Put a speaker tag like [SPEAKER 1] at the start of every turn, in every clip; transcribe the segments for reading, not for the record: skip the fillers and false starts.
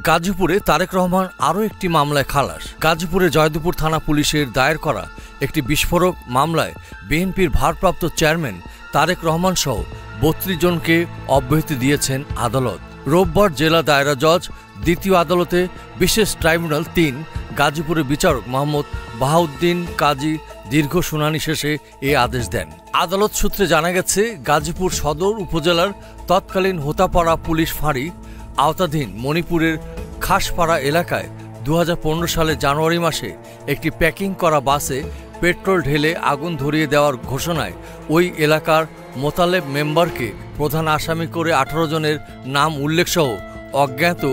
[SPEAKER 1] গাজীপুরে তারেক রহমান আরও একটি মামলায় খালাস। গাজীপুরে জয়দেবপুর থানা পুলিশের দায়ের করা একটি বিস্ফোরক মামলায় বিএনপির ভারপ্রাপ্ত চেয়ারম্যান তারেক রহমান সহ ৩২ জনকে অব্যাহতি দিয়েছেন আদালত। রোববার জেলা দায়রা জজ দ্বিতীয় আদালতে বিশেষ ট্রাইব্যুনাল ৩ গাজীপুরের বিচারক মোহাম্মদ বাহাউদ্দিন কাজী দীর্ঘ শুনানি শেষে এ আদেশ দেন। আদালত সূত্রে জানা গেছে, গাজীপুর সদর উপজেলার তৎকালীন হোতাপাড়া পুলিশ ফাঁড়ি আওতাধীন মণিপুরের খাসপাড়া এলাকায় ২০১৫ সালের জানুয়ারি মাসে একটি প্যাকিং করা বাসে পেট্রোল ঢেলে আগুন ধরিয়ে দেওয়ার ঘোষণায় ওই এলাকার মোতালেব মেম্বারকে প্রধান আসামি করে ১৮ জনের নাম উল্লেখসহ অজ্ঞাত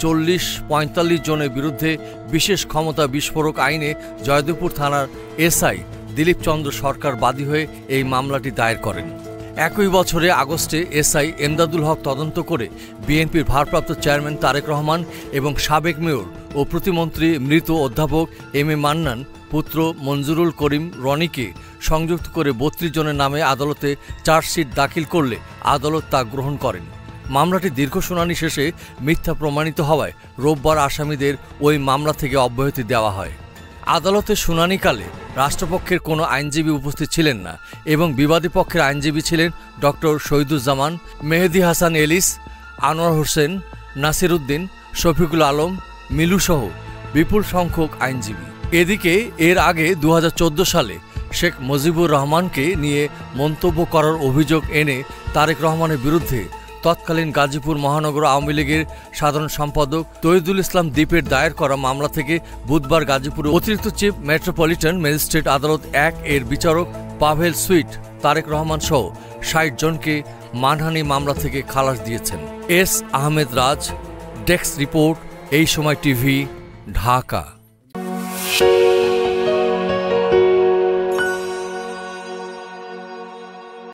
[SPEAKER 1] ৪০-৪৫ জনের বিরুদ্ধে বিশেষ ক্ষমতা বিস্ফোরক আইনে জয়দেবপুর থানার এসআই দিলীপ চন্দ্র সরকার বাদী হয়ে এই মামলাটি দায়ের করেন। একই বছরে আগস্টে এসআই এমদাদুল হক তদন্ত করে বিএনপির ভারপ্রাপ্ত চেয়ারম্যান তারেক রহমান এবং সাবেক মেয়র ও প্রতিমন্ত্রী মৃত অধ্যাপক এম এ মান্নান পুত্র মঞ্জুরুল করিম রনিকে সংযুক্ত করে ৩২ জনের নামে আদালতে চার্জশিট দাখিল করলে আদালত তা গ্রহণ করেন। মামলাটি দীর্ঘ শুনানি শেষে মিথ্যা প্রমাণিত হওয়ায় রোববার আসামিদের ওই মামলা থেকে অব্যাহতি দেওয়া হয়। আদালতে শুনানিকালে রাষ্ট্রপক্ষের কোনো আইনজীবী উপস্থিত ছিলেন না এবং বিবাদী পক্ষের আইনজীবী ছিলেন ডক্টর শহীদুজ্জামান, মেহেদি হাসান এলিস, আনোয়ার হোসেন, নাসির উদ্দিন, শফিকুল আলম, মিলুসহ বিপুল সংখ্যক আইনজীবী। এদিকে এর আগে ২০১৪ সালে শেখ মুজিবুর রহমানকে নিয়ে মন্তব্য করার অভিযোগ এনে তারেক রহমানের বিরুদ্ধে তৎকালীন গাজীপুর মহানগর আওয়ামী লীগের সাধারণ সম্পাদক তৌহিদুল ইসলাম দ্বীপের দায়ের করা মামলা থেকে বুধবার গাজীপুরের অতিরিক্ত চিফ মেট্রোপলিটন ম্যাজিস্ট্রেট আদালত ১ এর বিচারক পাভেল সুইট তারেক রহমান সহ ৬০ জনকে মানহানি মামলা থেকে খালাস দিয়েছেন। এস আহমেদ রাজ, ডেস্ক রিপোর্ট, এই সময় টিভি, ঢাকা।